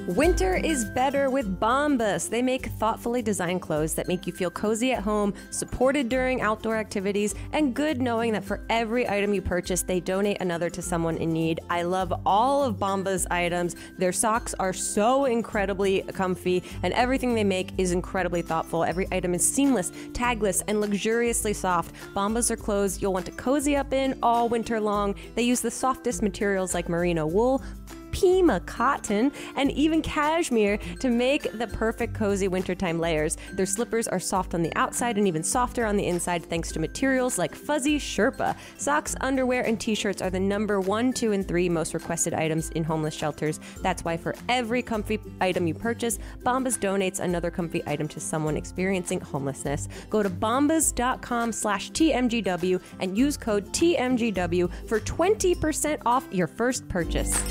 Winter is better with Bombas. They make thoughtfully designed clothes that make you feel cozy at home, supported during outdoor activities, and good knowing that for every item you purchase, they donate another to someone in need. I love all of Bombas items. Their socks are so incredibly comfy, and everything they make is incredibly thoughtful. Every item is seamless, tagless, and luxuriously soft. Bombas are clothes you'll want to cozy up in all winter long. They use the softest materials like merino wool, Pima cotton, and even cashmere to make the perfect cozy wintertime layers. Their slippers are soft on the outside and even softer on the inside thanks to materials like fuzzy Sherpa. Socks, underwear, and t-shirts are the number 1, 2, and 3 most requested items in homeless shelters. That's why for every comfy item you purchase, Bombas donates another comfy item to someone experiencing homelessness. Go to bombas.com/TMGW and use code TMGW for 20% off your first purchase.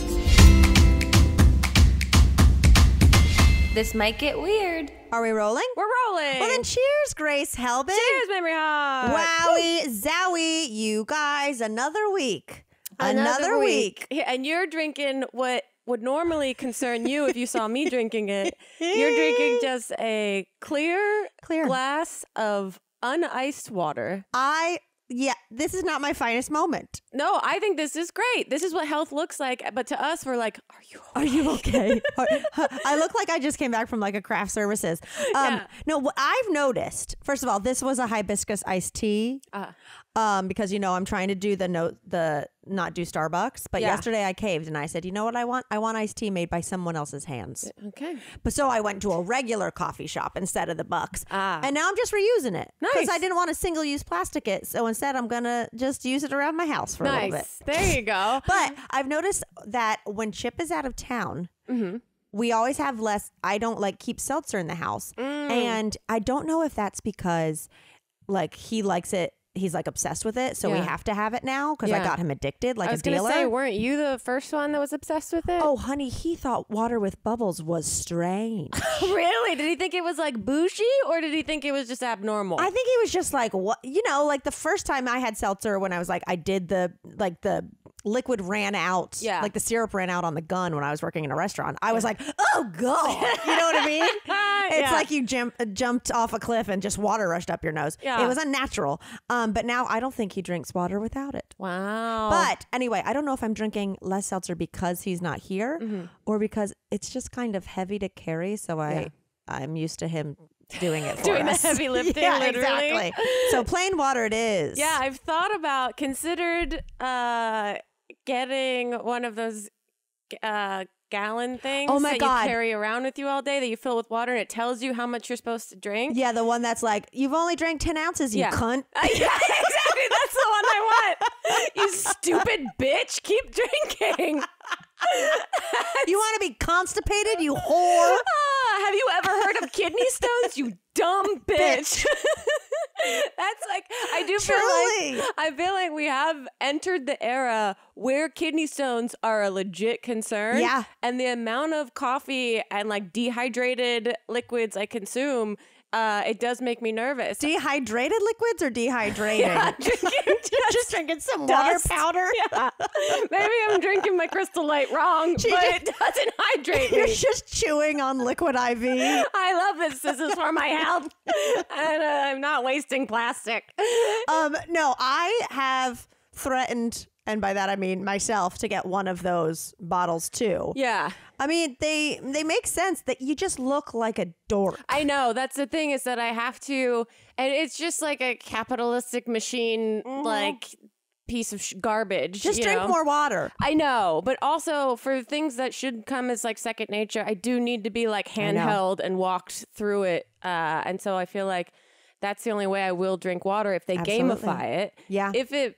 This might get weird. Are we rolling? We're rolling. Well, then cheers, Grace Helbig. Cheers, Mamrie Hart. Wowie, zowie, you guys. Another week. Another week. Yeah, and you're drinking what would normally concern you if you saw me drinking it. You're drinking just a clear glass of uniced water. Yeah, this is not my finest moment. No, I think this is great. This is what health looks like. But to us, we're like, are you okay? I look like I just came back from like a craft services. No, what I've noticed, first of all, this was a hibiscus iced tea. Because, you know, I'm trying to do not do Starbucks. But yesterday I caved and I said, you know what I want? I want iced tea made by someone else's hands. Okay. But so I went to a regular coffee shop instead of the Bucks. And now I'm just reusing it. Nice. Because I didn't want to single use plastic it. So instead I'm going to just use it around my house for a little bit. There you go. But I've noticed that when Chip is out of town, we always have less. I don't like keep seltzer in the house. And I don't know if that's because like he likes it. He's like obsessed with it, so we have to have it now because I got him addicted like a dealer. I was gonna say, weren't you the first one that was obsessed with it? Oh, honey, he thought water with bubbles was strange. Really? Did he think it was like bougie, or did he think it was just abnormal? I think he was just like, what? You know, like the first time I had seltzer when I was like, I did the liquid ran out, like the syrup ran out on the gun when I was working in a restaurant. I was like, oh god, you know what I mean? It's like you jumped off a cliff and just water rushed up your nose. It was unnatural. But now I don't think he drinks water without it. Wow. But anyway, I don't know if I'm drinking less seltzer because he's not here or because it's just kind of heavy to carry. So I'm used to him doing it for us. The heavy lifting, yeah, literally. Exactly. So plain water it is. Yeah, I've considered getting one of those gallon things you carry around with you all day that you fill with water and it tells you how much you're supposed to drink. Yeah, the one that's like, you've only drank 10 ounces, you cunt. Yeah, exactly. That's the one I want. You stupid bitch. Keep drinking. You want to be constipated, you whore? Have you ever heard of kidney stones, you dumb bitch? That's like, I feel like we have entered the era where kidney stones are a legit concern. Yeah. And the amount of coffee and like dehydrated liquids I consume, it does make me nervous. Dehydrated liquids or dehydrating? Yeah, just drinking some water powder? Yeah. Maybe I'm drinking my Crystal Light wrong, but it doesn't hydrate me. You're just chewing on liquid IV. I love this. This is for my health. And I'm not wasting plastic. No, I have threatened, and by that I mean myself, to get one of those bottles too. Yeah. I mean, they make sense that you just look like a dork. I know. That's the thing, is that I have to, and it's just like a capitalistic machine, like piece of garbage. Just drink more water. I know, but also for things that should come as like second nature, I do need to be like handheld and walked through it. And so I feel like that's the only way I will drink water, if they gamify it. Yeah. If it,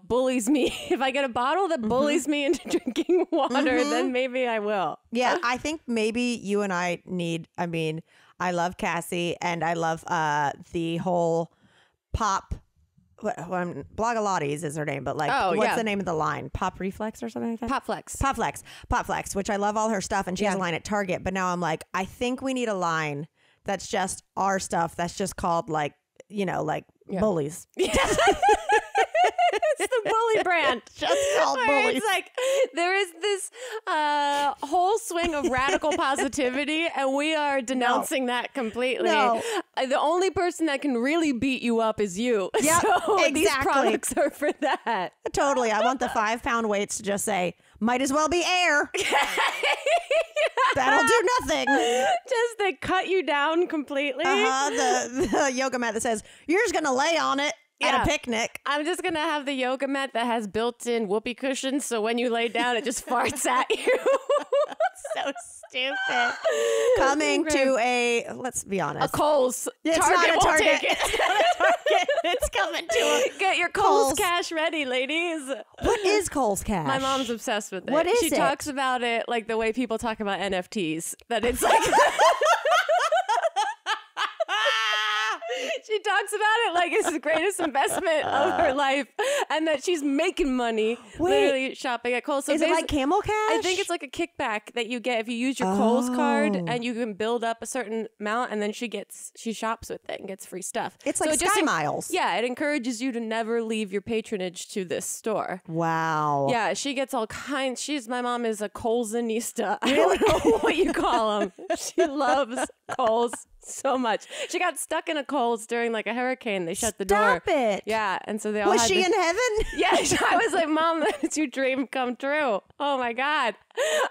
bullies me, if I get a bottle that bullies me into drinking water, then maybe I will. Yeah, I think maybe you and I need, I love Cassie and I love the whole pop, Blogalotti's is her name, but like, what's the name of the line? Pop Reflex or something like that? Pop Flex, which I love all her stuff, and she has a line at Target, but now I'm like, I think we need a line that's just our stuff. That's just called like, bullies. It's the bully brand. Just called bullies. It's like there is this whole swing feeling of radical positivity, and we are denouncing that completely. No. The only person that can really beat you up is you. Yep, So exactly. these products are for that. Totally. I want the 5-pound weights to just say, might as well be air. That'll do nothing. Just they cut you down completely. The yoga mat that says, you're just going to lay on it at a picnic. I'm just going to have the yoga mat that has built-in whoopee cushions, so when you lay down, it just farts at you. So stupid. Coming to a, let's be honest. A Kohl's. It's Target not a won't Target. take it. It's not a Target. It's coming to a Get your Kohl's cash ready, ladies. What is Kohl's cash? My mom's obsessed with it. What is She it? talks about it like the way people talk about NFTs. That it's like... She talks about it like it's the greatest investment of her life, and that she's making money literally shopping at Kohl's. So is it like Camel Cash? I think it's like a kickback that you get if you use your Kohl's card, and you can build up a certain amount, and then she shops with it and gets free stuff. It's like Sky Miles. Yeah, it encourages you to never leave your patronage to this store. Wow. Yeah, she gets all kinds. My mom is a Kohl'sanista. I don't know what you call them. She loves Kohl's so much. She got stuck in a Kohl's during like a hurricane. They shut the door. Stop it. Yeah, and so they all Was had she to... in heaven? Yeah, I was like, Mom, that's your dream come true. Oh my God.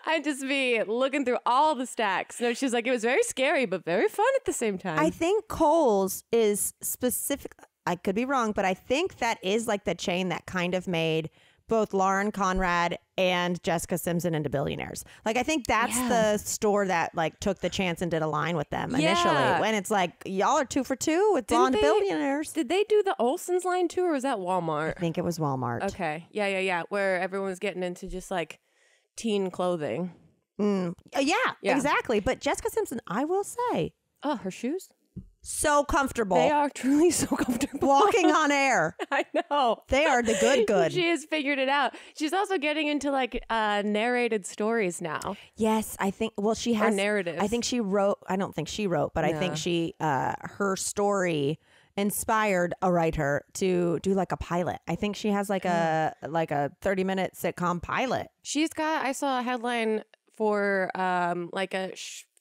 I'd just be looking through all the stacks. No, she's like, it was very scary, but very fun at the same time. I think Kohl's is specific. I could be wrong, but I think that is like the chain that kind of made both Lauren Conrad and Jessica Simpson into billionaires. Like, I think that's the store that like took the chance and did a line with them initially. When it's like, y'all are 2 for 2 with blonde billionaires. Did they do the Olsen's line too, or was that Walmart? I think it was Walmart. Okay. Yeah. Where everyone was getting into just like teen clothing. Yeah, exactly. But Jessica Simpson, I will say. Oh, her shoes? So comfortable. They are truly so comfortable. Walking on air. I know. They are the good. She has figured it out. She's also getting into like narrated stories now. Yes, I think, well, she has. Or narratives. I think she wrote, I don't think she wrote, but I think she, her story inspired a writer to do like a pilot. I think she has like a 30-minute sitcom pilot. She's got, I saw a headline for like a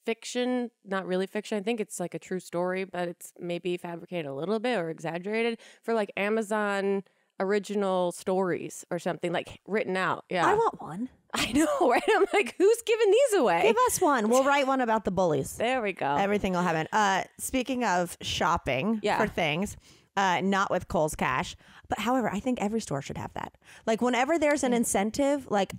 fiction, not really fiction. I think it's like a true story, but it's maybe fabricated a little bit or exaggerated for like Amazon original stories or something, like written out. Yeah. I want one. I know, right? I'm like, who's giving these away? Give us one. We'll write one about the bullies. There we go. Everything will happen. Speaking of shopping for things, not with Kohl's Cash, but however, I think every store should have that. Like whenever there's an incentive, like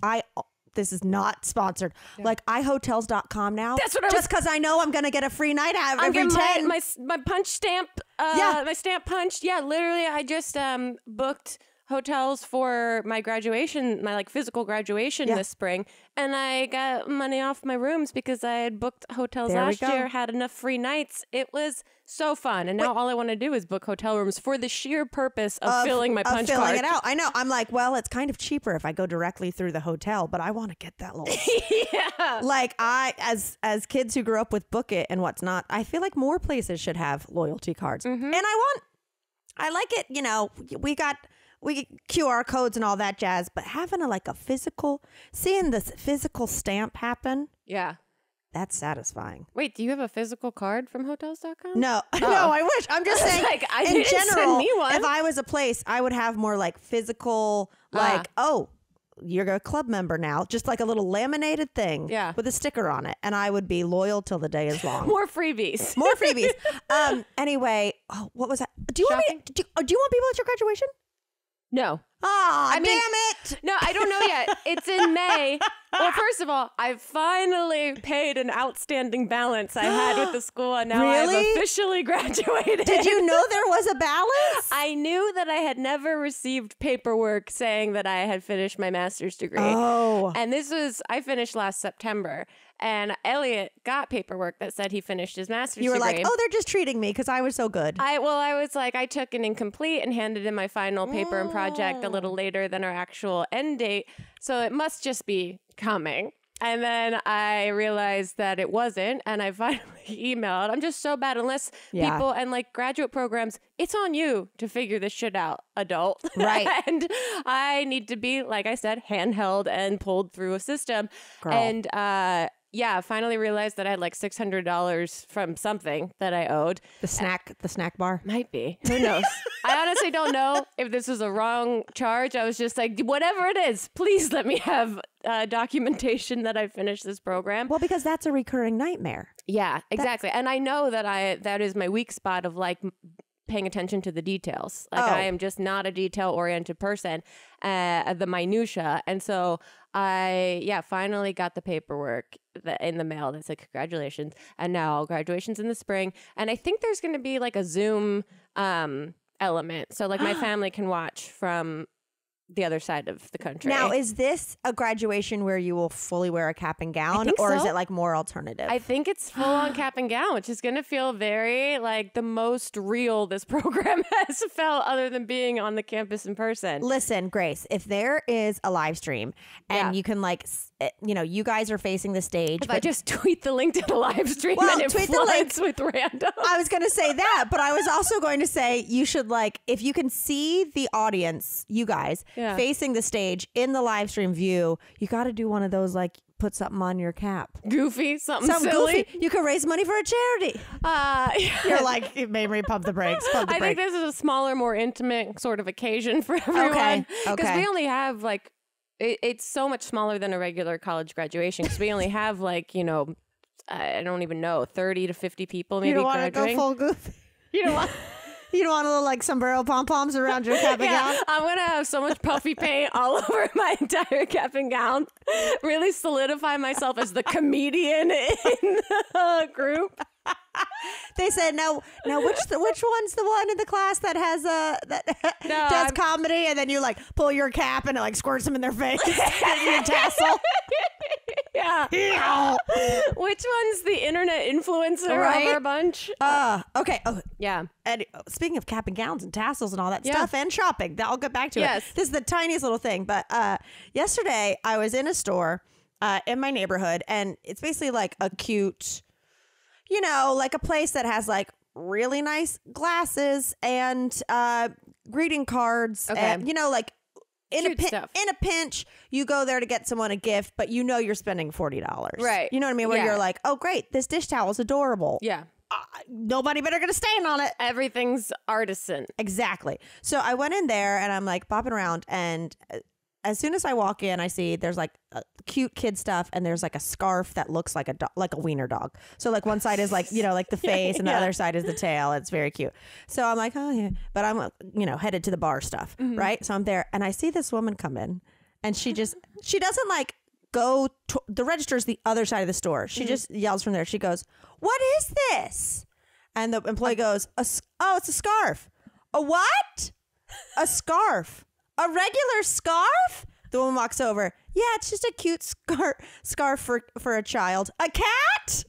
this is not sponsored. Yeah. Like iHotels.com now. That's what just because I know I'm going to get a free night out every 10. My punch stamp. My stamp punched. Yeah, literally, I just booked hotels for my graduation, my like physical graduation this spring, and I got money off my rooms because I had booked hotels last year, had enough free nights. It was so fun, and now all I want to do is book hotel rooms for the sheer purpose of filling my punch card. Filling it out. I know. I'm like, well, it's kind of cheaper if I go directly through the hotel, but I want to get that little. Yeah. Like as kids who grew up with Book It and what's not, I feel like more places should have loyalty cards, and I like it. You know, we get QR codes and all that jazz, but having seeing this physical stamp happen. Yeah. That's satisfying. Wait, do you have a physical card from hotels.com? No, no, I wish. I'm just saying, like, in general, send me one. If I was a place, I would have more like physical, like, oh, you're a club member now. Just like a little laminated thing with a sticker on it. And I would be loyal till the day is long. More freebies. More freebies. Anyway, what was that? Do you want people at your graduation? No. Oh, damn it. No, I don't know yet. It's in May. Well, first of all, I finally paid an outstanding balance I had with the school, and now I've officially graduated. Did you know there was a balance? I knew that I had never received paperwork saying that I had finished my master's degree. Oh. And I finished last September. And Elliot got paperwork that said he finished his master's degree. You were like, oh, they're just treating me because I was so good. I was like, I took an incomplete and handed in my final paper and project a little later than our actual end date. So it must just be coming. And then I realized that it wasn't. And I finally emailed. I'm just so bad. Unless people and like graduate programs, it's on you to figure this shit out, adult. Right. And I need to be, like I said, handheld and pulled through a system. Girl. And yeah, finally realized that I had like $600 from something that I owed. The snack bar? Might be. Who knows? I honestly don't know if this was a wrong charge. I was just like, whatever it is, please let me have documentation that I finished this program. Well, because that's a recurring nightmare. Yeah, exactly. And I know that that is my weak spot of like paying attention to the details. Like I am just not a detail-oriented person, the minutia. And so I finally got the paperwork in the mail that said congratulations. And now graduation's in the spring. And I think there's going to be like a Zoom element. So like my family can watch from the other side of the country. Now, is this a graduation where you will fully wear a cap and gown, or is it like more alternative? I think it's full on cap and gown, which is going to feel very like the most real this program has felt other than being on the campus in person. Listen, Grace, if there is a live stream and you can like, you guys are facing the stage. If I just tweet the link to the live stream and it floods with random. I was going to say that, but I was also going to say you should like, if you can see the audience, you guys, facing the stage in the live stream view, you got to do one of those like put something on your cap. Goofy, something silly. Goofy. You can raise money for a charity. You're like, Mamrie, pump the brakes. I think this is a smaller, more intimate sort of occasion for everyone. Because we only have like, it's so much smaller than a regular college graduation because we only have like, I don't even know, 30 to 50 people maybe graduating. You don't want to go full goofy? You don't want... You don't want a little like sombrero pom-poms around your cap and gown? I'm going to have so much puffy paint all over my entire cap and gown. Really solidify myself as the comedian in the group. They said, now which one's the one in the class that has does comedy? And then you like pull your cap and it like squirts them in their face. Your tassel. Yeah. Which one's the internet influencer of our bunch? Okay. Oh, yeah. And speaking of cap and gowns and tassels and all that stuff and shopping, I'll get back to it. This is the tiniest little thing. But yesterday I was in a store in my neighborhood, and it's basically like a cute, like a place that has like really nice glasses and greeting cards and, like in a pinch, you go there to get someone a gift, but you're spending $40. Right. You know what I mean? Where you're like, oh, great, this dish towel is adorable. Yeah. Nobody better get a stain on it. Everything's artisan. Exactly. So I went in there and I'm like bopping around, and as soon as I walk in, I see there's like cute kid stuff, and there's like a scarf that looks like a wiener dog. So like one side is like, like the face, and the other side is the tail. It's very cute. So I'm like, oh yeah, but I'm headed to the bar stuff, right? So I'm there, and I see this woman come in, and she doesn't like go to the register's the other side of the store. She just yells from there. She goes, "What is this?" And the employee goes, "Oh, it's a scarf." "A what?" "A scarf." "A regular scarf?" The woman walks over. "Yeah, it's just a cute scarf for a child." "A cat?" She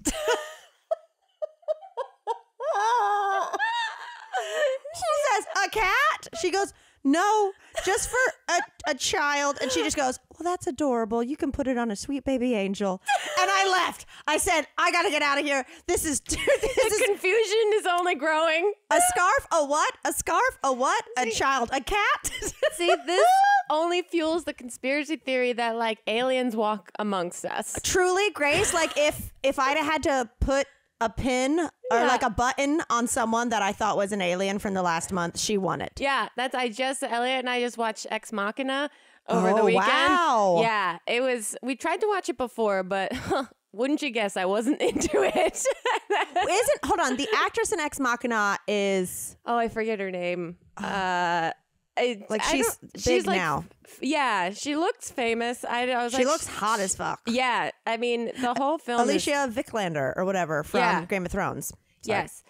says, "A cat?" She goes, "No, just for a child." And she just goes, "Well, that's adorable. You can put it on a sweet baby angel." And I left. I said, I got to get out of here. The confusion is only growing. A scarf? A what? A scarf? A what? A child? A cat? See, this only fuels the conspiracy theory that like aliens walk amongst us. Truly, Grace, like if I'd had to put a pin or like a button on someone that I thought was an alien from the last month, she won it. Yeah, Elliot and I just watched Ex Machina over the weekend. Wow. Yeah, we tried to watch it before, but wouldn't you guess I wasn't into it. Hold on, the actress in Ex Machina is... Oh, I forget her name. She's big now. Yeah, she looks famous. She looks hot as fuck. Yeah, I mean, the whole film Alicia Vikander or whatever from Game of Thrones. Sorry. Yes.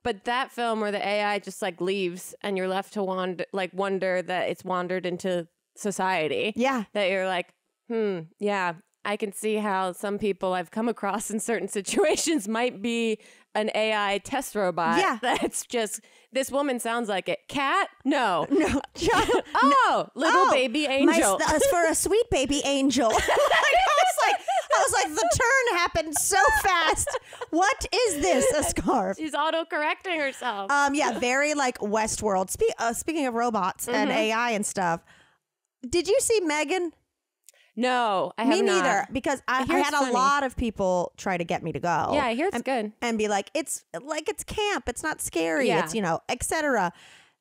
But that film where the AI just like leaves and you're left to wonder that it's wandered into society. Yeah. That you're like, yeah, I can see how some people I've come across in certain situations might be an AI test robot. Yeah. That's just, this woman sounds like it. Cat? No. Little baby angel. For a sweet baby angel. I was like, the turn happened so fast. What is this? A scarf? She's auto-correcting herself. Yeah, very like Westworld. Speaking of robots and AI and stuff, did you see Megan? No, I have Me not. neither, because I had a lot of people try to get me to go. Yeah, I hear it's good. And be like, it's camp. It's not scary. It's, etc.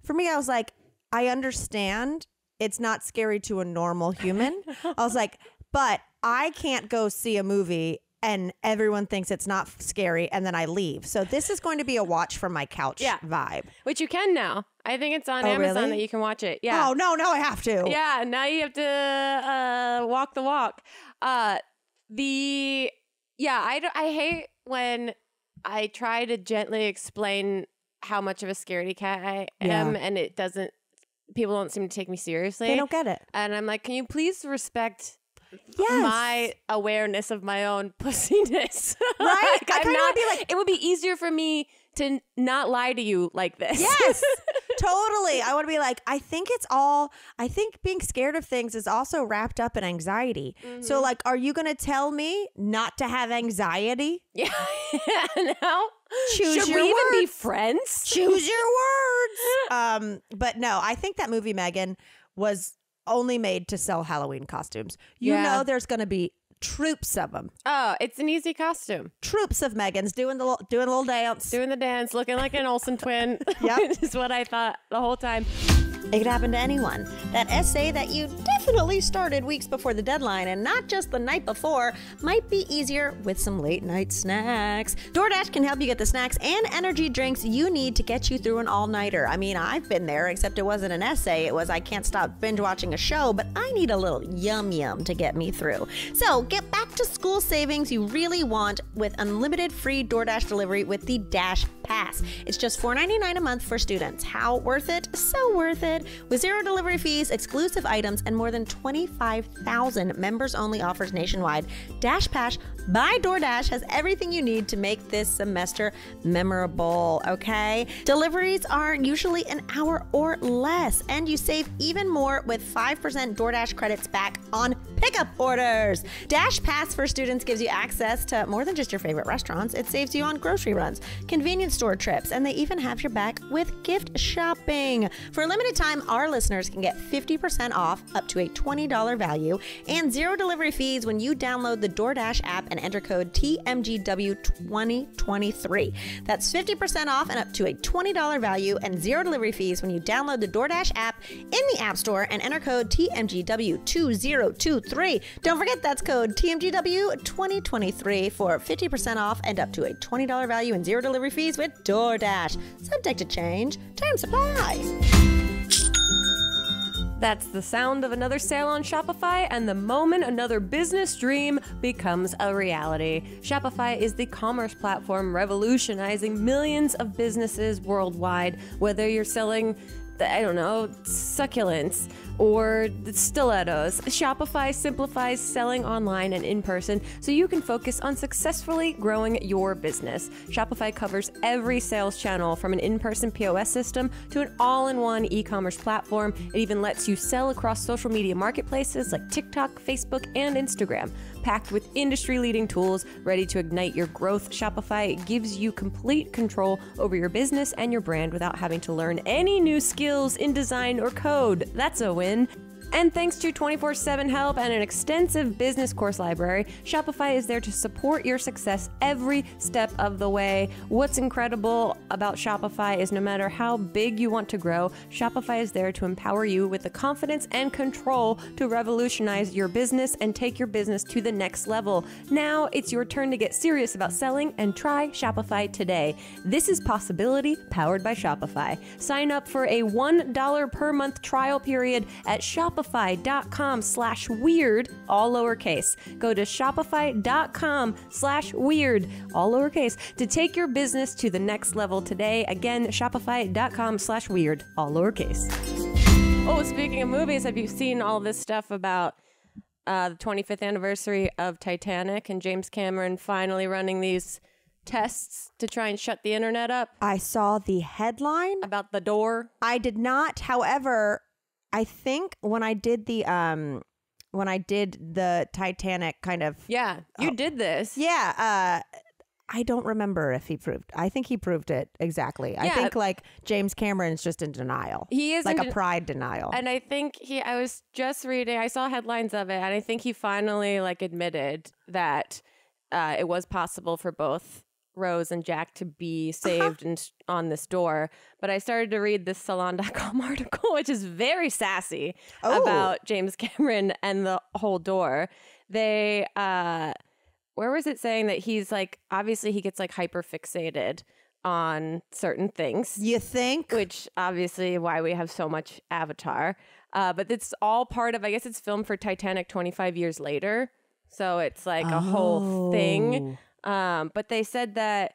For me, I was like, I understand it's not scary to a normal human. I was like, but I can't go see a movie and everyone thinks it's not scary and then I leave. So this is going to be a watch from my couch vibe. Which you can now. I think it's on Amazon that you can watch it. Yeah. Oh, no, I have to. Yeah, now you have to walk the walk. I hate when I try to gently explain how much of a scaredy cat I am and people don't seem to take me seriously. They don't get it. And I'm like, can you please respect my awareness of my own pussiness? Right? It would be easier for me to not lie to you like this. Yes, totally. I want to be like, I think being scared of things is also wrapped up in anxiety. Mm-hmm. So like, are you going to tell me not to have anxiety? Yeah. No. Should we even be friends? Choose your words. But no, I think that movie, Megan, was only made to sell Halloween costumes. You know there's going to be troops of them. Oh, it's an easy costume. Troops of Megans doing the little dance. Doing the dance, looking like an Olsen twin. Yep. Is what I thought the whole time. It could happen to anyone. That essay that you definitely started weeks before the deadline and not just the night before might be easier with some late night snacks. DoorDash can help you get the snacks and energy drinks you need to get you through an all-nighter. I mean, I've been there, except it wasn't an essay. It was I can't stop binge watching a show, but I need a little yum to get me through. So get back to school savings you really want with unlimited free DoorDash delivery with the Dash Pass. It's just $4.99 a month for students. How worth it? So worth it. With zero delivery fees, exclusive items, and more than 25,000 members-only offers nationwide, Dash Pass by DoorDash has everything you need to make this semester memorable, okay? Deliveries are usually an hour or less, and you save even more with 5% DoorDash credits back on pickup orders. Dash Pass for students gives you access to more than just your favorite restaurants. It saves you on grocery runs, convenience store trips, and they even have your back with gift shopping. For a limited time, our listeners can get 50% off up to a $20 value and zero delivery fees when you download the DoorDash app and enter code TMGW2023. That's 50% off and up to a $20 value and zero delivery fees when you download the DoorDash app in the App Store and enter code TMGW2023. Don't forget that's code TMGW2023 for 50% off and up to a $20 value and zero delivery fees with DoorDash. Subject to change. Terms apply. That's the sound of another sale on Shopify and the moment another business dream becomes a reality. Shopify is the commerce platform revolutionizing millions of businesses worldwide. Whether you're selling, succulents or stilettos, Shopify simplifies selling online and in person so you can focus on successfully growing your business. Shopify covers every sales channel from an in-person POS system to an all-in-one e-commerce platform. It even lets you sell across social media marketplaces like TikTok, Facebook, and Instagram. Packed with industry-leading tools ready to ignite your growth, Shopify gives you complete control over your business and your brand without having to learn any new skills in design or code. That's a win. And thanks to 24/7 help and an extensive business course library, Shopify is there to support your success every step of the way. What's incredible about Shopify is no matter how big you want to grow, Shopify is there to empower you with the confidence and control to revolutionize your business and take your business to the next level. Now it's your turn to get serious about selling and try Shopify today. This is Possibility powered by Shopify. Sign up for a $1 per month trial period at shopify.com/weird, all lowercase. Go to shopify.com/weird, all lowercase, to take your business to the next level today. Again, shopify.com/weird, all lowercase. Oh, speaking of movies, have you seen all this stuff about the 25th anniversary of Titanic and James Cameron finally running these tests to try and shut the internet up? I saw the headline about the door. I did not, however, I think when I did the Titanic kind of... Yeah, you did this. Yeah. I don't remember if he proved. I think he proved it exactly. Yeah. I think like James Cameron's just in denial. He is like a pride denial. And I think I was just reading, I saw headlines of it, and I think he finally like admitted that it was possible for both Rose and Jack to be saved on this door. But I started to read this Salon.com article, which is very sassy about James Cameron and the whole door. They, where was it saying that he's like, obviously he gets like hyper fixated on certain things. You think? Which obviously why we have so much Avatar. But it's all part of, I guess it's filmed for Titanic 25 years later. So it's like a whole thing. But they said that,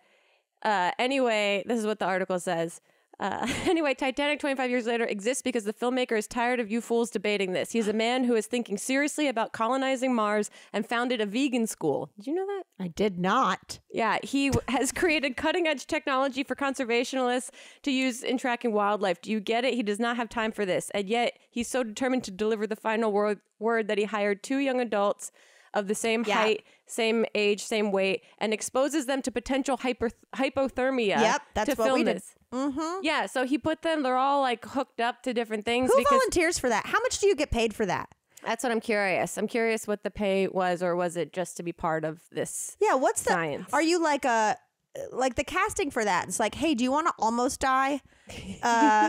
anyway, this is what the article says. Anyway, Titanic 25 years later exists because the filmmaker is tired of you fools debating this. He's a man who is thinking seriously about colonizing Mars and founded a vegan school. Did you know that? I did not. Yeah, he has created cutting-edge technology for conservationists to use in tracking wildlife. Do you get it? He does not have time for this. And yet, he's so determined to deliver the final word that he hired 2 young adults of the same height, same age, same weight, and exposes them to potential hypothermia. Yep, that's to what film we did. this. Mm-hmm. Yeah, so he put them, they're all like hooked up to different things. Who volunteers for that? How much do you get paid for that? That's what I'm curious. I'm curious what the pay was, or was it just to be part of this what's science? Are you like the casting for that? It's like, hey, do you want to almost die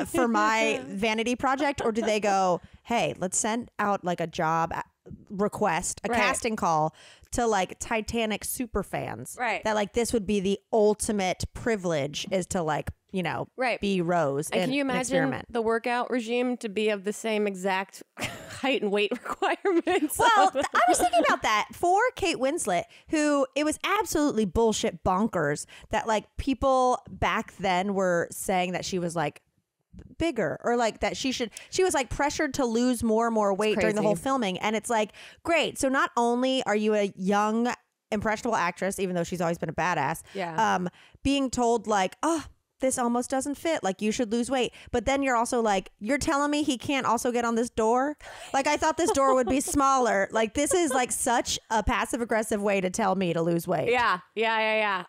for my vanity project? Or do they go, hey, let's send out like a job request, a casting call to like Titanic super fans, right? That like this would be the ultimate privilege, is to like, you know, be Rose. And can you imagine the workout regime to be of the same exact height and weight requirements? Well, I was thinking about that for Kate Winslet, who it was absolutely bullshit bonkers that like people back then were saying that she was like bigger, or like that she was like pressured to lose more and more weight during the whole filming. And it's like, great. So not only are you a young, impressionable actress, even though she's always been a badass, being told like, oh, this almost doesn't fit, like you should lose weight, but then you're also like, you're telling me he can't also get on this door? Like, I thought this door would be smaller. Like, this is like such a passive aggressive way to tell me to lose weight. Yeah.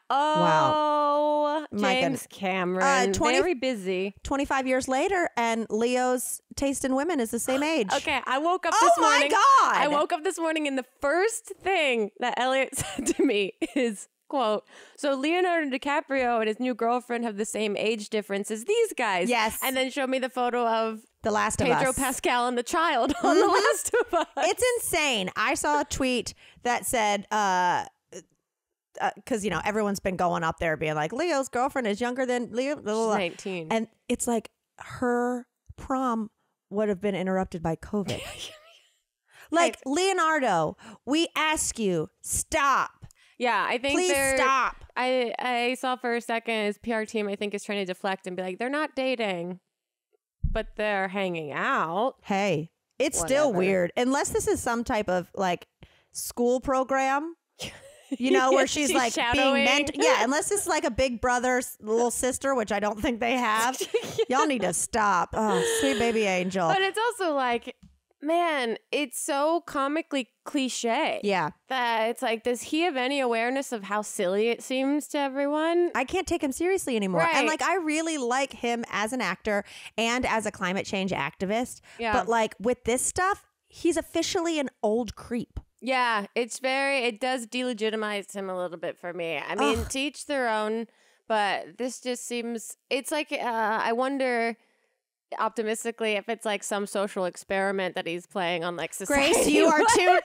Oh, wow. James Cameron, very busy. 25 years later, and Leo's taste in women is the same age. Okay, I woke up this morning. Oh my God! I woke up this morning, and the first thing that Elliot said to me is, quote, so Leonardo DiCaprio and his new girlfriend have the same age difference as these guys. Yes. And then showed me the photo of The Last of Us. Pedro Pascal and the child on The Last of Us. It's insane. I saw a tweet that said, because, you know, everyone's been going up there being like, Leo's girlfriend is younger than Leo. She's 19. And it's like her prom would have been interrupted by COVID. Like, Leonardo, we ask you, stop. Yeah, I think please stop. I saw for a second his PR team, I think, is trying to deflect and be like, they're not dating, but they're hanging out. Hey, it's still weird. Unless this is some type of like school program, you know, where she's like shadowing. being mentored. Yeah, unless this is like a big brother, little sister, which I don't think they have. Y'all need to stop. Oh, sweet baby angel. But it's also like, man, it's so comically cliche. Yeah. That it's like, does he have any awareness of how silly it seems to everyone? I can't take him seriously anymore. Right. And like, I really like him as an actor and as a climate change activist. Yeah. But like with this stuff, he's officially an old creep. Yeah, it does delegitimize him a little bit for me. I mean, to each their own, but this just seems, it's like, I wonder optimistically if it's like some social experiment that he's playing on like society. Grace, you are too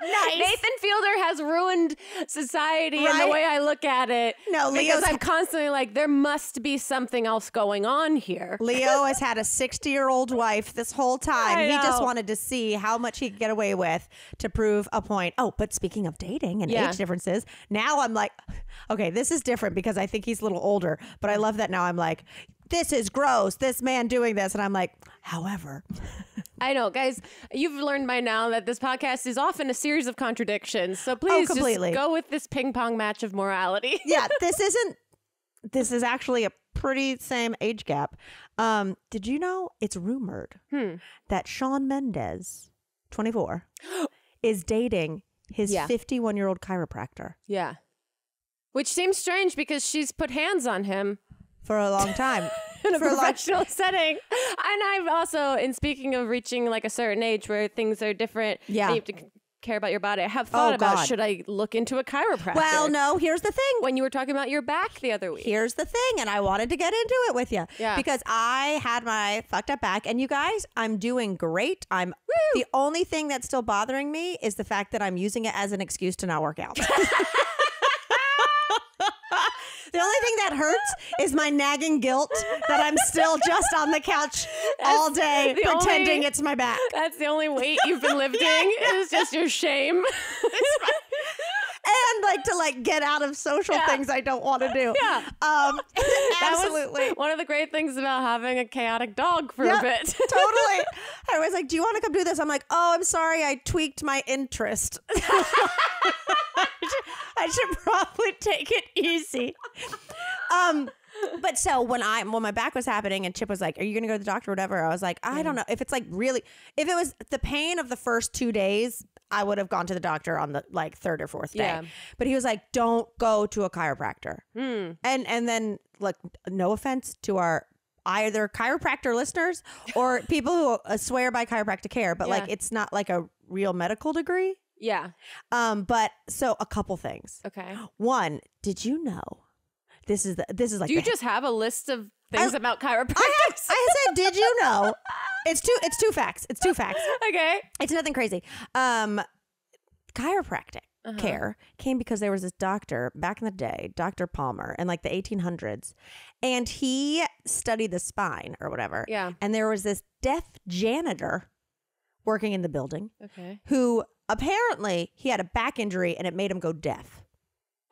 nice. Nathan Fielder has ruined society and the way I look at it. No, because I'm constantly like, there must be something else going on here. Leo has had a 60-year-old wife this whole time. He just wanted to see how much he could get away with to prove a point. Oh, but speaking of dating and age differences, now I'm like, okay, this is different because I think he's a little older, but I love that now I'm like, this is gross, this man doing this. And I'm like, however. I know, guys, you've learned by now that this podcast is often a series of contradictions. So please just go with this ping pong match of morality. Yeah, this is actually a pretty same age gap. Did you know it's rumored that Shawn Mendes, 24, is dating his 51-year-old chiropractor? Yeah. Which seems strange because she's put hands on him for a long time. In a professional setting. And I've also, in speaking of reaching like a certain age where things are different, and you have to care about your body, I have thought about, should I look into a chiropractor? Well, no, here's the thing. When you were talking about your back the other week. Here's the thing, and I wanted to get into it with you. Yeah. Because I had my fucked up back, and you guys, I'm doing great. The only thing that's still bothering me is the fact that I'm using it as an excuse to not work out. The only thing that hurts is my nagging guilt that I'm still just on the couch all day pretending it's my back. That's the only weight you've been lifting. It's just your shame. And like to get out of social things I don't want to do. Yeah. Absolutely. Was one of the great things about having a chaotic dog for a bit. Totally. I was like, do you want to come do this? I'm like, oh, I'm sorry. I tweaked my interest. I should probably take it easy. But so when my back was happening and Chip was like, are you going to go to the doctor or whatever? I was like, I don't know. If it's like really, if it was the pain of the first 2 days, I would have gone to the doctor on the third or fourth day. Yeah. But he was like, don't go to a chiropractor. And then like, no offense to our either chiropractor listeners or people who swear by chiropractic care, but like, it's not like a real medical degree. Yeah. But so a couple things. Okay. One, did you know? This is like. Do you just have a list of things about chiropractic? I said, did you know? It's two facts. It's 2 facts. Okay. It's nothing crazy. Chiropractic care came because there was this doctor back in the day, Dr. Palmer, in like the 1800s, and he studied the spine or whatever. Yeah. And there was this deaf janitor working in the building. Okay. Who apparently he had a back injury and it made him go deaf.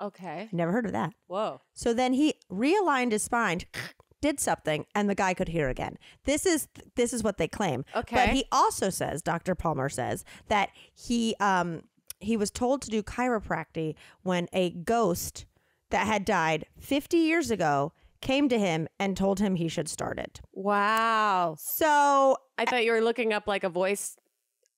Okay. Never heard of that. Whoa. So then he realigned his spine, did something, and the guy could hear again. This is what they claim. Okay. But he also says, Dr. Palmer says, that he was told to do chiropractic when a ghost that had died 50 years ago came to him and told him he should start it. Wow. So I thought you were looking up like a voice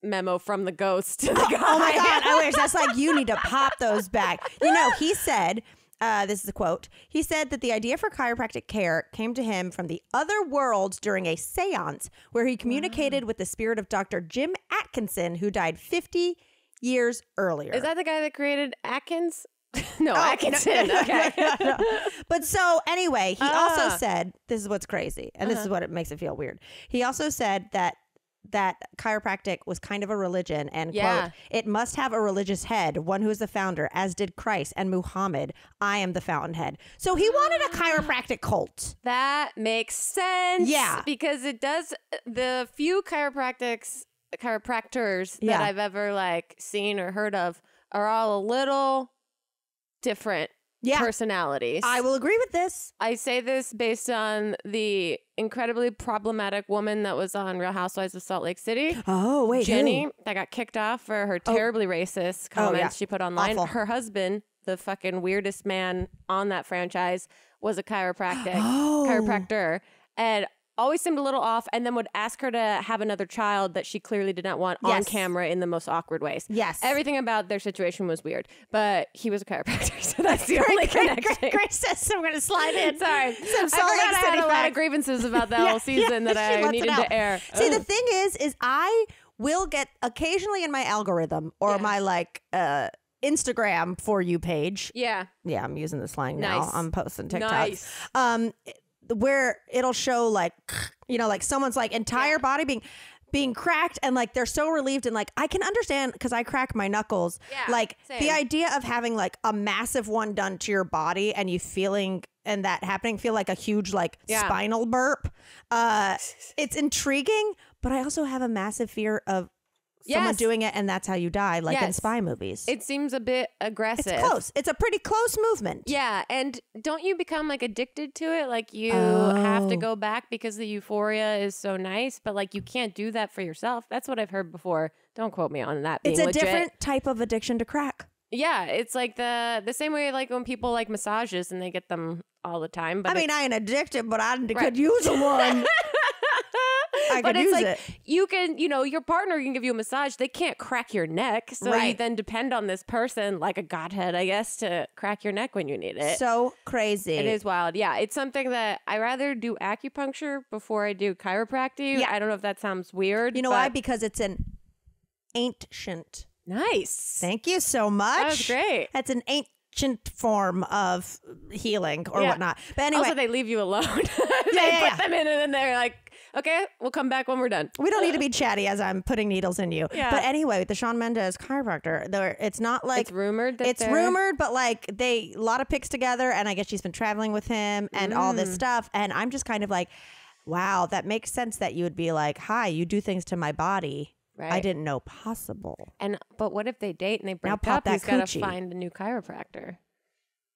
memo from the ghost to the guy. Oh my God, I wish. That's like, you need to pop those back. You know, he said, this is a quote, he said that the idea for chiropractic care came to him from the other worlds during a seance where he communicated with the spirit of Dr. Jim Atkinson, who died 50 years earlier. Is that the guy that created Atkins? No, Atkinson. Okay. No. But so anyway, he also said, this is what's crazy, and this is what it makes it feel weird. He also said that chiropractic was kind of a religion and quote, it must have a religious head, one who is the founder, as did Christ and Muhammad. I am the fountainhead. So he wanted a chiropractic cult. That makes sense. Yeah. Because it does, the few chiropractors that I've ever seen or heard of are all a little different personalities. I will agree with this. I say this based on the incredibly problematic woman that was on Real Housewives of Salt Lake City. Oh, wait. Jenny, who? That got kicked off for her terribly racist comments she put online. Awful. Her husband, the fucking weirdest man on that franchise, was a chiropractor. And always seemed a little off, and then would ask her to have another child that she clearly did not want on camera in the most awkward ways. Yes. Everything about their situation was weird, but he was a chiropractor, so that's the only connection. Grace says I'm going to slide in. Sorry. I forgot I had a lot of grievances about that whole season that I needed to air. See, the thing is I will get occasionally in my algorithm or my Instagram For You page. Yeah. Yeah, I'm using the slang now. I'm posting TikToks. Nice. Where it'll show someone's entire body being cracked and they're so relieved and I can understand because I crack my knuckles. Yeah, the idea of having a massive one done to your body and you feeling and that happening feel like a huge spinal burp. It's intriguing, but I also have a massive fear of someone doing it and that's how you die, in spy movies. It seems a bit aggressive. It's close. It's a pretty close movement. Yeah, and don't you become addicted to it? You have to go back because the euphoria is so nice, but you can't do that for yourself. That's what I've heard before. Don't quote me on that. It's a different type of addiction to crack. Yeah, it's the same way when people like massages and they get them all the time. But I mean, I ain't addicted, but I could use a one. I could use it. You can, your partner can give you a massage. They can't crack your neck. So you then depend on this person, like a godhead, I guess, to crack your neck when you need it. So crazy. It is wild. Yeah. It's something that I rather do acupuncture before I do chiropractic. Yeah. I don't know if that sounds weird. You know why? Because it's an ancient. Nice. Thank you so much. That was great. That's an ancient form of healing or whatnot. But anyway. Also, they leave you alone. They put them in and then they're like, okay, we'll come back when we're done. We don't need to be chatty as I'm putting needles in you. Yeah. But anyway, the Shawn Mendes chiropractor, it's not like... It's rumored that It's rumored, but like a lot of pics together, and I guess she's been traveling with him and all this stuff. And I'm just kind of like, wow, that makes sense that you would be like, hi, you do things to my body. Right. I didn't know possible. But what if they date and they break up? He's got to find a new chiropractor.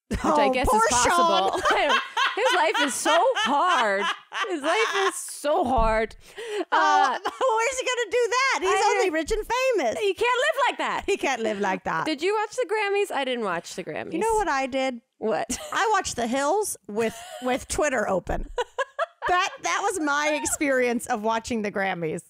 Which I guess poor is possible. His life is so hard. His life is so hard. Where's he going to do that? He's only rich and famous. He can't live like that. He can't live like that. Did you watch the Grammys? I didn't watch the Grammys. You know what I did? What? I watched The Hills with Twitter open. That was my experience of watching the Grammys.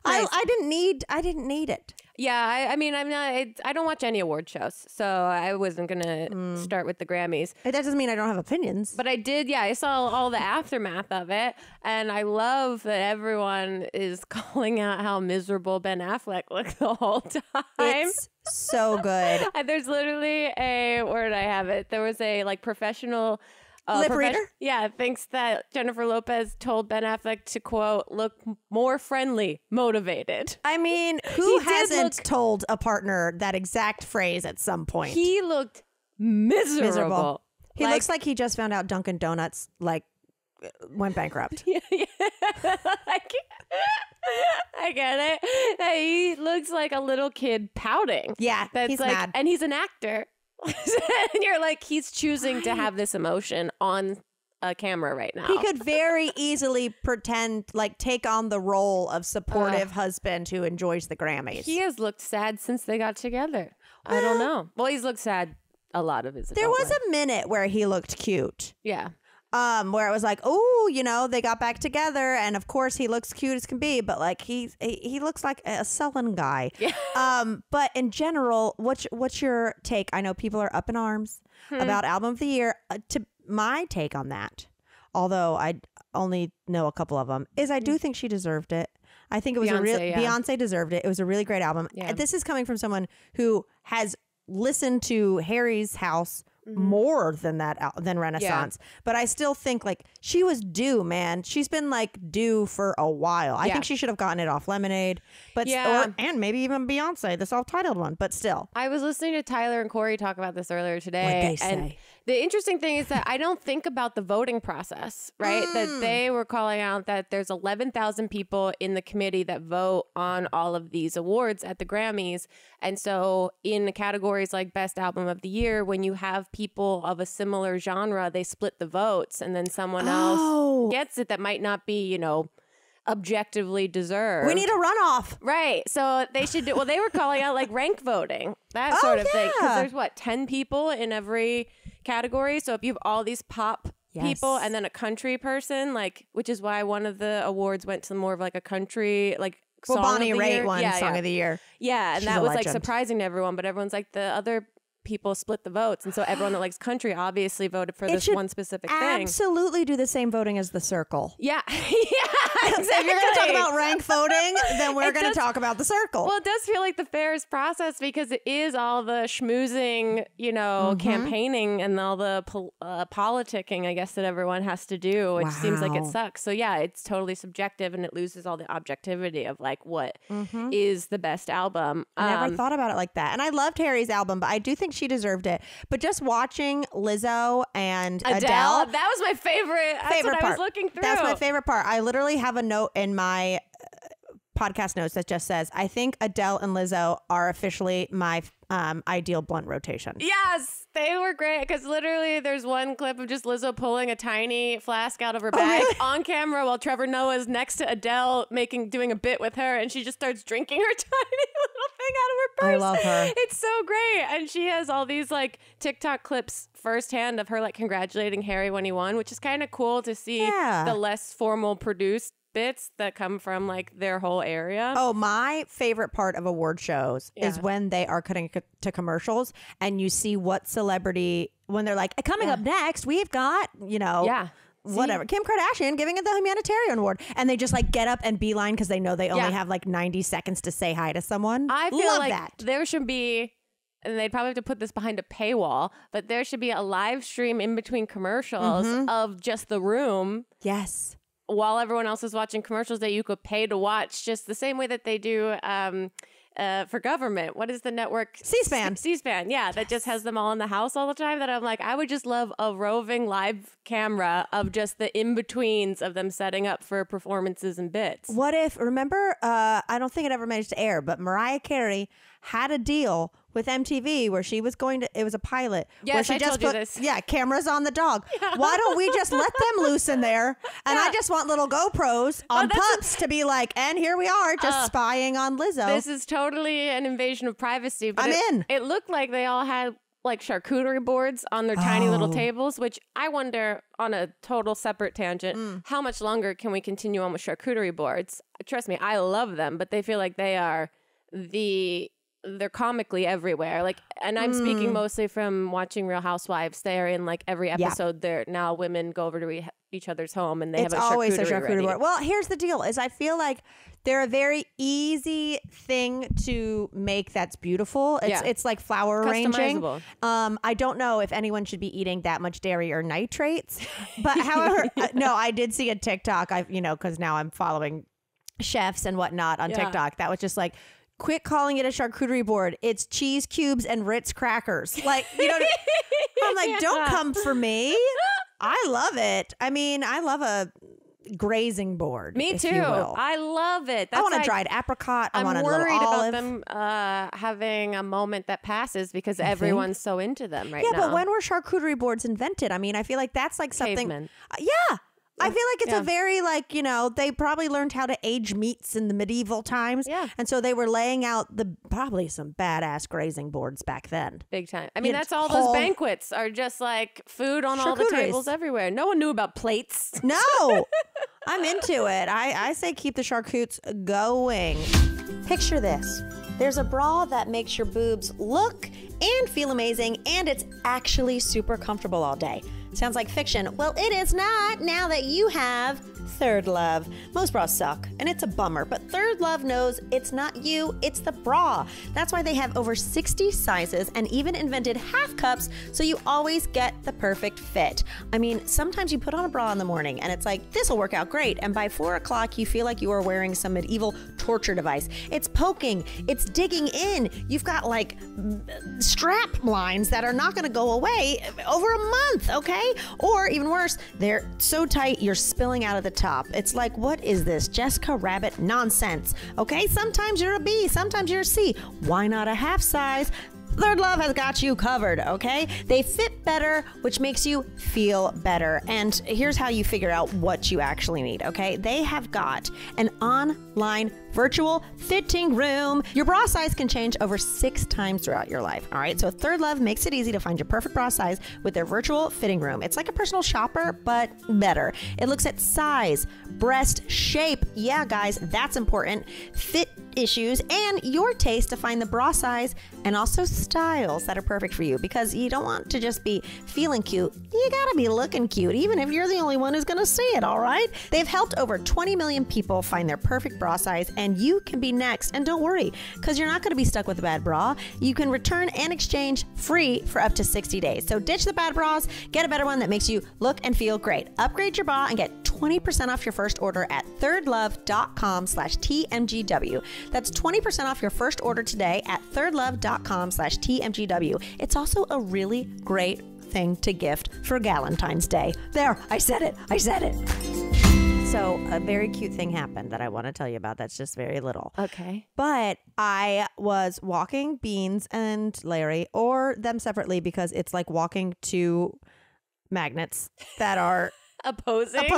Nice. I didn't need it. Yeah, I mean, I'm not. I don't watch any award shows, so I wasn't gonna start with the Grammys. That doesn't mean I don't have opinions. But I did. Yeah, I saw all the aftermath of it, and I love that everyone is calling out how miserable Ben Affleck looked the whole time. It's so good. There's literally where did I have it? There was a professional. Lip reader? Yeah, thinks that Jennifer Lopez told Ben Affleck to, quote, look more friendly, motivated. I mean, who hasn't told a partner that exact phrase at some point? He looked miserable. He looks like he just found out Dunkin' Donuts, went bankrupt. Yeah. I get it. He looks like a little kid pouting. Yeah, he's mad. And he's an actor. And you're like, he's choosing to have this emotion on a camera right now. He could very easily pretend, take on the role of supportive husband who enjoys the Grammys. He has looked sad since they got together. I don't know. Well, he's looked sad a lot of his adult There was life. a minute where he looked cute. Yeah. Where it was like, oh, they got back together, and of course he looks cute as can be, but he looks like a sullen guy. Yeah. But in general, what's your take? I know people are up in arms about album of the year. To my take on that, although I only know a couple of them, is I do think she deserved it. I think it was Beyonce deserved it. It was a really great album. Yeah. This is coming from someone who has listened to Harry's House more than Renaissance, but I still think she was due, man. She's been due for a while. I think she should have gotten it off Lemonade, but and maybe even Beyonce, the self-titled one. But still, I was listening to Tyler and Corey talk about this earlier today. What'd they say? And the interesting thing is that I don't think about the voting process, right? That they were calling out that there's 11,000 people in the committee that vote on all of these awards at the Grammys. And so in categories like Best Album of the Year, when you have people of a similar genre, they split the votes and then someone else gets it that might not be, objectively deserved. We need a runoff. Right. So they should do, they were calling out rank voting, that sort of thing. Because there's 10 people in every category. So if you have all these pop people and then a country person, which is why one of the awards went to more of a country, song Bonnie of the Raitt year. won Song of the Year. Yeah. And She's that was legend. surprising to everyone, but everyone's the other people split the votes, and so everyone that likes country obviously voted for this one specific thing. Absolutely do the same voting as The Circle. Yeah. Exactly. If you're going to talk about rank voting, then we're going to talk about The Circle. Well, it does feel like the fairest process because it is all the schmoozing, campaigning and all the politicking, I guess, that everyone has to do, which seems like it sucks. So yeah, it's totally subjective and it loses all the objectivity of what is the best album. I never thought about it like that. And I loved Harry's album, but I do think she deserved it. But just watching Lizzo and Adele, that was my favorite. That's what I was looking through. That's my favorite part. I literally have a note in my podcast notes that just says, I think Adele and Lizzo are officially my ideal blunt rotation. Yes, they were great because literally there's one clip of just Lizzo pulling a tiny flask out of her bag on camera while Trevor Noah's next to Adele doing a bit with her, and she just starts drinking her tiny little thing out of her purse. I love her. It's so great. And she has all these TikTok clips firsthand of her congratulating Harry when he won, which is kind of cool to see the less formal produced bits that come from like their whole area. Oh, my favorite part of award shows is when they are cutting to commercials and you see what celebrity, when they're like, coming up next, we've got, whatever, Kim Kardashian giving it the humanitarian award, and they just like get up and beeline because they know they only have like 90 seconds to say hi to someone. I feel Love like that. there should be, and they'd probably have to put this behind a paywall, but there should be a live stream in between commercials of just the room. Yes. While everyone else is watching commercials that you could pay to watch, just the same way that they do for government. What is the network? C-SPAN. C-SPAN, yeah. That just has them all in the house all the time. That I'm like, I would just love a roving live camera of just the in-betweens of them setting up for performances and bits. What if, remember, I don't think it ever managed to air, but Mariah Carey had a deal with MTV where she was going to, it was a pilot. Yes, where she I just told you this. Yeah, cameras on the dog. Yeah. Why don't we just let them loose in there? And I just want little GoPros on pups to be like, and here we are just spying on Lizzo. This is totally an invasion of privacy. But I'm in. It looked like they all had like charcuterie boards on their tiny little tables, which I wonder, on a total separate tangent, how much longer can we continue on with charcuterie boards? Trust me, I love them, but they feel like they are they're comically everywhere. Like, and I'm speaking mostly from watching Real Housewives. They're in like every episode. They're now women go over to each other's home and they have a charcuterie board. Well, here's the deal: is I feel like they're a very easy thing to make. That's beautiful. It's like flower arranging. I don't know if anyone should be eating that much dairy or nitrates, but however, no, I did see a TikTok. Because now I'm following chefs and whatnot on TikTok. That was just like, quit calling it a charcuterie board. It's cheese cubes and Ritz crackers. Like, I'm like, don't come for me. I love it. I mean, I love a grazing board. Me too. I love it. I want a dried apricot. I want a little olive. I'm worried about them having a moment that passes because everyone's so into them right now. Yeah, but when were charcuterie boards invented? I mean, I feel like that's like something. Cavemen. Yeah. I feel like it's a very they probably learned how to age meats in the medieval times. Yeah. And so they were laying out probably some badass grazing boards back then. Big time. I mean, that's all those banquets are just like food on all the tables everywhere. No one knew about plates. No. I'm into it. I say keep the charcutes going. Picture this. There's a bra that makes your boobs look and feel amazing, and it's actually super comfortable all day. Sounds like fiction. Well, it is not now that you have Third Love. Most bras suck, and it's a bummer, but Third Love knows it's not you, it's the bra. That's why they have over 60 sizes and even invented half cups so you always get the perfect fit. I mean, sometimes you put on a bra in the morning and it's like, this will work out great, and by 4 o'clock you feel like you are wearing some medieval torture device. It's poking, it's digging in. You've got like strap lines that are not gonna go away over a month, okay? Or even worse, they're so tight you're spilling out of the top. It's like, what is this Jessica Rabbit nonsense? Okay, sometimes you're a B, sometimes you're a C. Why not a half size? Third Love has got you covered, okay? They fit better, which makes you feel better. And here's how you figure out what you actually need, okay? They have got an online virtual fitting room. Your bra size can change over 6 times throughout your life, all right? So Third Love makes it easy to find your perfect bra size with their virtual fitting room. It's like a personal shopper, but better. It looks at size, breast shape. Yeah, guys, that's important. Fit issues and your taste to find the bra size and also styles that are perfect for you, because you don't want to just be feeling cute. You gotta be looking cute, even if you're the only one who's gonna see it, all right? They've helped over 20 million people find their perfect bra size, and you can be next. And don't worry, because you're not gonna be stuck with a bad bra. You can return and exchange free for up to 60 days. So ditch the bad bras, get a better one that makes you look and feel great. Upgrade your bra and get 20% off your first order at thirdlove.com/TMGW. That's 20% off your first order today at thirdlove.com/TMGW. It's also a really great thing to gift for Valentine's Day. There, I said it. So a very cute thing happened that I want to tell you about. That's just very little. Okay. But I was walking Beans and Larry, or them separately, because it's like walking two magnets that are opposing.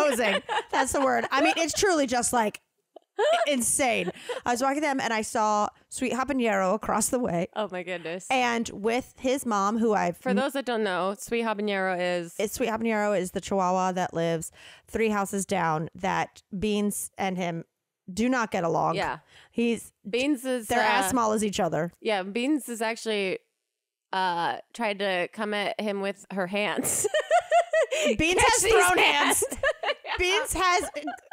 That's the word. I mean, it's truly just like insane. I was walking them and I saw Sweet Habanero across the way. Oh my goodness. And with his mom, who For those that don't know, Sweet Habanero is the Chihuahua that lives 3 houses down that Beans and him do not get along. Yeah. They're as small as each other. Yeah. Beans is actually tried to come at him with her hands. Beans has thrown hands. Beans has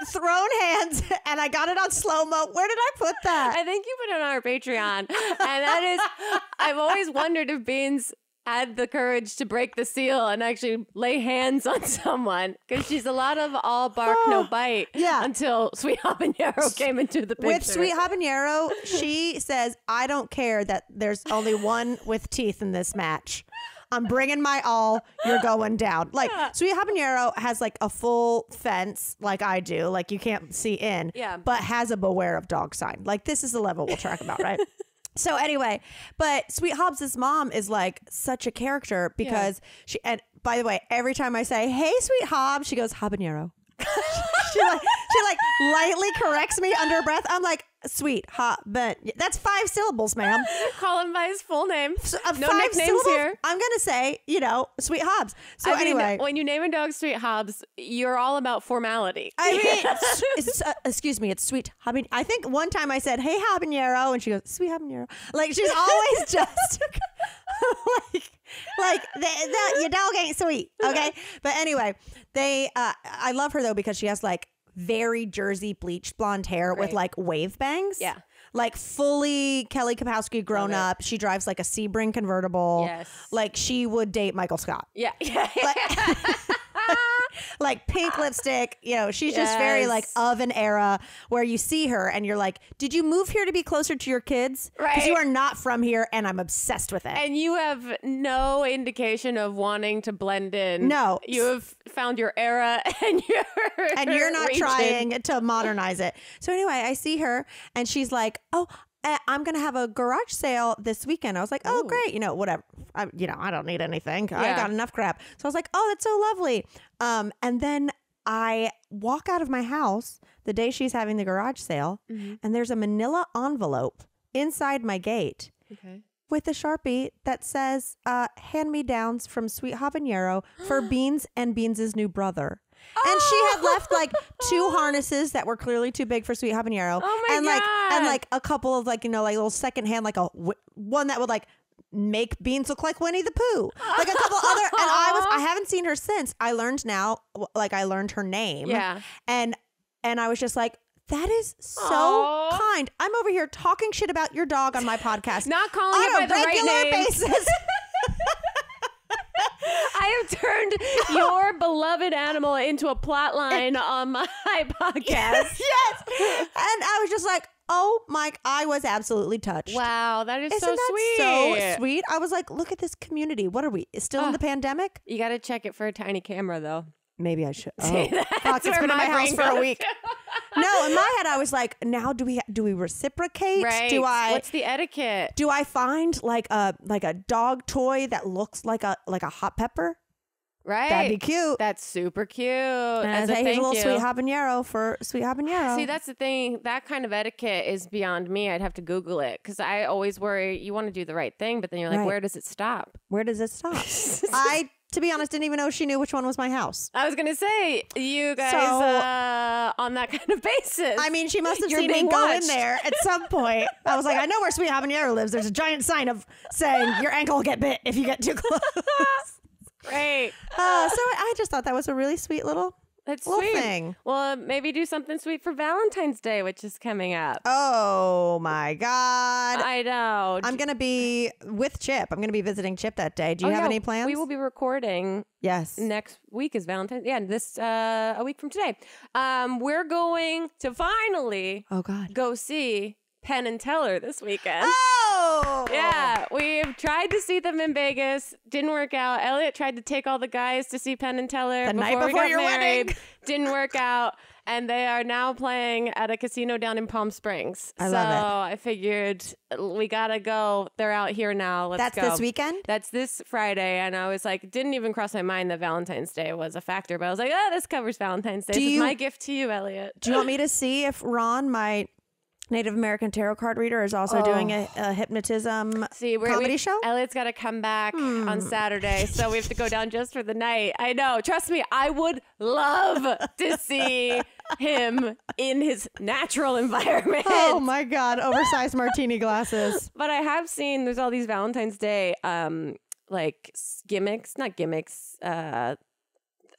thrown hands, and I got it on slow-mo. Where did I put that? I think you put it on our Patreon. And that is, I've always wondered if Beans had the courage to break the seal and actually lay hands on someone, because she's a lot of all bark, no bite. Yeah. Until Sweet Habanero came into the picture. With Sweet Habanero, she says, I don't care that there's only one with teeth in this match. I'm bringing my all. You're going down. Like, Sweet Habanero has like a full fence like I do. Like, you can't see in. Yeah. But has a beware of dog sign. Like, this is the level we'll talk about, right? So anyway, but Sweet Hobbs' mom is like such a character because she, and by the way, every time I say, hey, Sweet Hobbs, she goes, habanero. she like lightly corrects me under her breath. I'm like, sweet, but that's 5 syllables, ma'am. Call him by his full name. No 5 nicknames syllables? here. I'm going to say, Sweet Hobbs. So anyway. When you name a dog Sweet Hobbs, you're all about formality. I mean, excuse me, it's Sweet Habanero. I think one time I said, hey, habanero, and she goes, Sweet Habanero. Like, she's always just your dog ain't sweet. Okay. But anyway, I love her though, because she has like very Jersey bleached blonde hair with like wave bangs. Yeah. Like fully Kelly Kapowski grown up. She drives like a Sebring convertible. Yes. Like she would date Michael Scott. Yeah. Like pink lipstick, she's just very like of an era where you see her and you're like, did you move here to be closer to your kids? Right. Because you are not from here and I'm obsessed with it. And you have no indication of wanting to blend in. No. You have found your era and you're not trying to modernize it. So anyway, I see her and she's like, oh, I'm going to have a garage sale this weekend. I was like, oh, great. Whatever. I don't need anything. Yeah. I got enough crap. So I was like, oh, that's so lovely. And then I walk out of my house the day she's having the garage sale, and there's a manila envelope inside my gate with a Sharpie that says, hand-me-downs from Sweet Habanero for Beans and Beans' new brother. And she had left like 2 harnesses that were clearly too big for Sweet Habanero. Oh my God. And like a couple of like little secondhand, like one that would like make Beans look like Winnie the Pooh. Like a couple other, and I haven't seen her since. I learned her name. Yeah. And I was just like, that is so kind. I'm over here talking shit about your dog on my podcast. Not calling it by the right name. Basis. I have turned your beloved animal into a plot line on my podcast. Yes. And I was just like, oh my, I was absolutely touched. Wow, that is Isn't so that sweet. So sweet. I was like, look at this community. What are we? Still in the pandemic? You got to check it for a tiny camera though. Maybe I should. See, fuck, it's been in my house for a week. No, in my head I was like, now do we reciprocate? Right. What's the etiquette? Do I find like a dog toy that looks like a hot pepper? Right. That'd be cute. That's super cute. As a little Sweet Habanero for Sweet Habanero. See, that's the thing. That kind of etiquette is beyond me. I'd have to Google it because I always worry you want to do the right thing, but then you're like, where does it stop? Where does it stop? I, to be honest, didn't even know she knew which one was my house. I was going to say, you guys on that kind of basis. I mean, she must have seen me go in there at some point. I was like, I know where Sweet Habanero lives. There's a giant sign of saying your ankle will get bit if you get too close. Great. So I just thought that was a really sweet little thing. Well, maybe do something sweet for Valentine's Day, which is coming up. Oh my God. I know. I'm going to be with Chip. I'm going to be visiting Chip that day. Do you have any plans? We will be recording. Yes. Next week is Valentine's. Yeah, a week from today. We're going to finally go see Penn and Teller this weekend. Oh, Yeah, we've tried to see them in Vegas. Didn't work out. Elliot tried to take all the guys to see Penn and Teller the night before before we got your married. wedding. Didn't work out. And they are now playing at a casino down in Palm Springs. I love it. So I figured we got to go. They're out here now. Let's go. That's this weekend? That's this Friday. And I was like, didn't even cross my mind that Valentine's Day was a factor. But I was like, oh, this covers Valentine's Day. This is my gift to you, Elliot. Do you want me to see if Ron, my Native American tarot card reader, is also doing a hypnotism comedy show? Elliot's got to come back on Saturday, so we have to go down just for the night. I know. Trust me, I would love to see him in his natural environment. Oh my God, oversized martini glasses. But I have seen there's all these Valentine's Day like gimmicks, not gimmicks,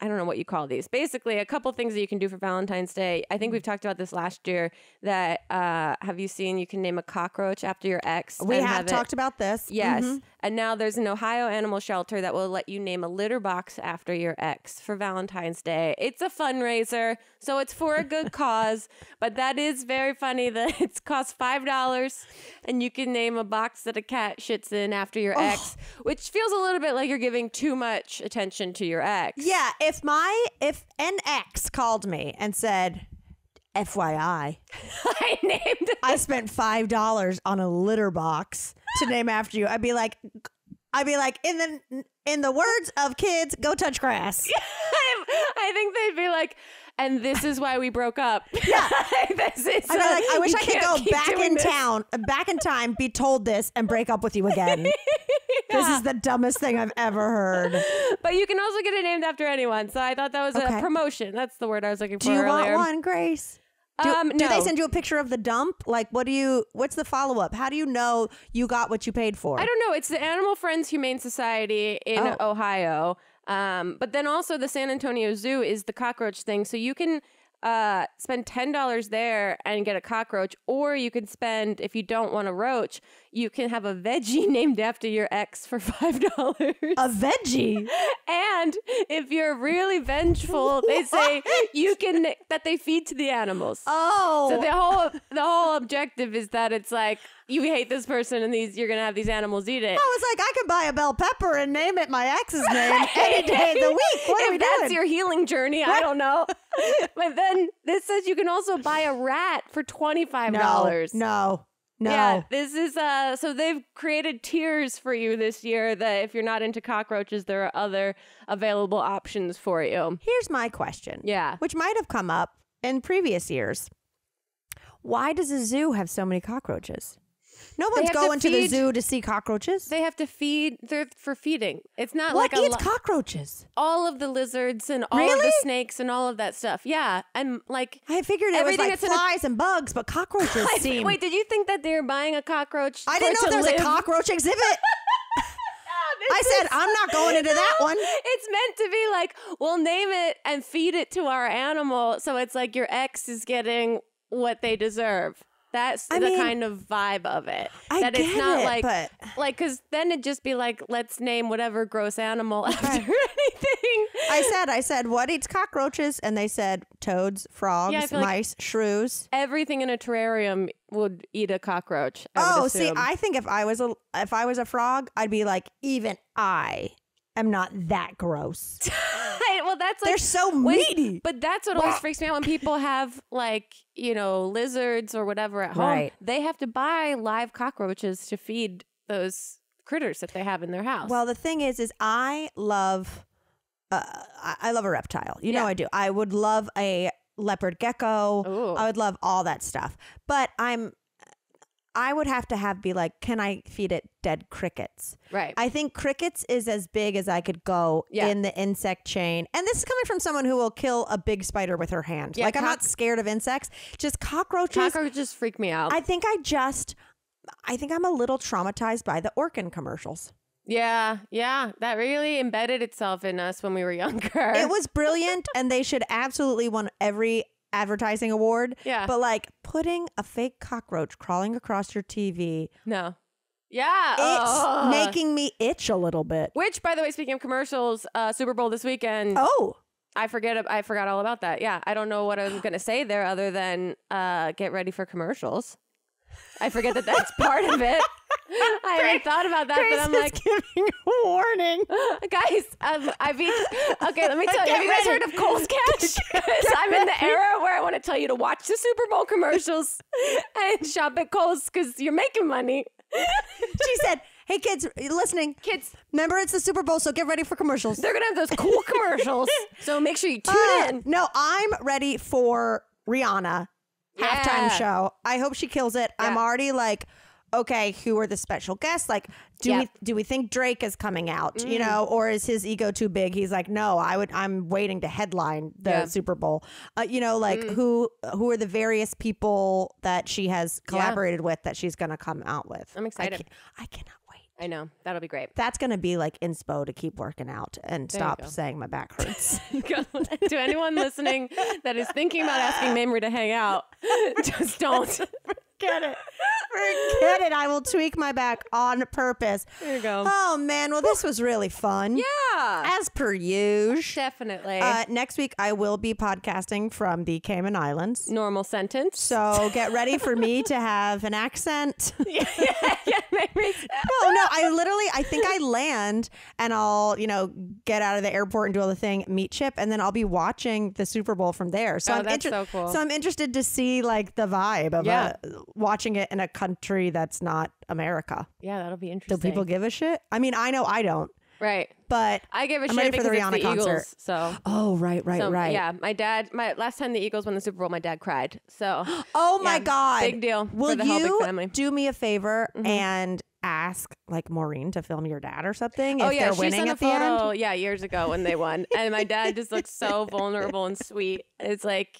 I don't know what you call these. Basically, a couple things that you can do for Valentine's Day. I think we've talked about this last year. That have you seen? You can name a cockroach after your ex. We have talked about this. Yes. And now there's an Ohio animal shelter that will let you name a litter box after your ex for Valentine's Day. It's a fundraiser, so it's for a good cause. But that is very funny that it costs $5 and you can name a box that a cat shits in after your ex, which feels a little bit like you're giving too much attention to your ex. Yeah. If an ex called me and said, FYI, I spent $5 on a litter box to name after you, I'd be like, in the words of kids, go touch grass. I think they'd be like, and this is why we broke up. Yeah. I wish I could go back in time, be told this, and break up with you again. This is the dumbest thing I've ever heard. But you can also get it named after anyone. So I thought that was a promotion. That's the word I was looking for earlier. Do you want one, Grace? No. Do they send you a picture of the dump? Like, what's the follow-up? How do you know you got what you paid for? I don't know. It's the Animal Friends Humane Society in Ohio. But then also the San Antonio Zoo is the cockroach thing. So you can spend $10 there and get a cockroach, or you can spend, if you don't want a roach, you can have a veggie named after your ex for $5. A veggie? And if you're really vengeful, they say that they feed to the animals. Oh. So the whole objective is that it's like, you hate this person and you're going to have these animals eat it. I was like, I could buy a bell pepper and name it my ex's name any day of the week. What are we doing? If that's your healing journey, I don't know. But then this says you can also buy a rat for $25. No. Yeah, this is so they've created tiers for you this year that if you're not into cockroaches, there are other available options for you. Here's my question. Yeah. Which might have come up in previous years. Why does a zoo have so many cockroaches? No one's going to the zoo to see cockroaches. They have to feed. They're for feeding. It's not what like eats cockroaches? All of the lizards and all of the snakes and all of that stuff. Yeah, and like I figured it was like flies and bugs, but cockroaches seem. Wait, did you think that they were buying a cockroach? I didn't know there was a cockroach exhibit. I said, I'm not going into that one. It's meant to be like, we'll name it and feed it to our animal. So it's like your ex is getting what they deserve. That's the kind of vibe of it. It's not like, because then it'd just be like, let's name whatever gross animal after anything. I said, what eats cockroaches? And they said toads, frogs, mice, shrews. Everything in a terrarium would eat a cockroach. See, I think if I was a frog, I'd be like, even I am not that gross. Well, that's like, they're so meaty. But that's what always freaks me out when people have like, lizards or whatever at home. Right. They have to buy live cockroaches to feed those critters that they have in their house. Well, the thing is I love a reptile. You know I do. I would love a leopard gecko. Ooh. I would love all that stuff. But I would have to be like, can I feed it dead crickets? Right. I think crickets is as big as I could go in the insect chain. And this is coming from someone who will kill a big spider with her hand. Yeah, I'm not scared of insects. Just cockroaches. Cockroaches freak me out. I think I'm a little traumatized by the Orkin commercials. Yeah. That really embedded itself in us when we were younger. It was brilliant, and they should absolutely win every advertising award. Yeah. But like putting a fake cockroach crawling across your TV. No. Yeah. It's making me itch a little bit. Which, by the way, speaking of commercials, Superbowl this weekend. Oh. I forgot all about that. Yeah. I don't know what I'm going to say there other than get ready for commercials. I forget that that's part of it. I haven't thought about that, Grace but I'm like, giving a warning. Guys, okay, let me tell you. Have you guys heard of Kohl's Cash? Because I'm in the era where I want to tell you to watch the Super Bowl commercials and shop at Kohl's because you're making money. She said, hey, kids, listening. Kids. Remember, it's the Super Bowl, so get ready for commercials. They're going to have those cool commercials. So make sure you tune in. No, I'm ready for Rihanna halftime show. I hope she kills it. Yeah. I'm already like, okay, who are the special guests? Like, do we think Drake is coming out? You know, or is his ego too big? He's like, no, I'm waiting to headline the Super Bowl. You know, like who are the various people that she has collaborated with that she's gonna come out with? I'm excited. I cannot wait. I know. That'll be great. That's gonna be like inspo to keep working out and stop saying my back hurts. To anyone listening that is thinking about asking Mamrie to hang out, just don't. Forget it. Forget it. I will tweak my back on purpose. There you go. Oh, man. Well, this was really fun. Yeah. As per usual. Definitely. Next week, I will be podcasting from the Cayman Islands. Normal sentence. So get ready for me to have an accent. Yeah, maybe. No, I think I land and I'll, get out of the airport and do all the thing, meet Chip, and then I'll be watching the Super Bowl from there. So that's so cool. So I'm interested to see like the vibe of watching it in a country that's not America. Yeah, that'll be interesting. Do people give a shit? I mean, I know I don't. Right. But I give a I'm shit ready because for the it's Rihanna the concert. Eagles. So. Oh, right. Yeah, my last time the Eagles won the Super Bowl, my dad cried. So. Oh my God. Big deal Will for the Helbig family. Will you do me a favor and ask like Maureen to film your dad or something? Oh if yeah, they're she winning sent a at the photo. end? Yeah, years ago when they won, and my dad just looks so vulnerable and sweet. It's like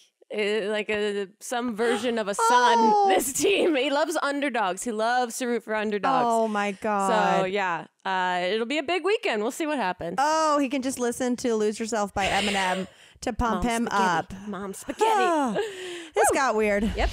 some version of a son. This team, he loves underdogs. He loves to root for underdogs. Oh my God. So yeah, it'll be a big weekend. We'll see what happens. Oh, he can just listen to "Lose Yourself" by Eminem to pump him up. Mom spaghetti. This got weird. Yep.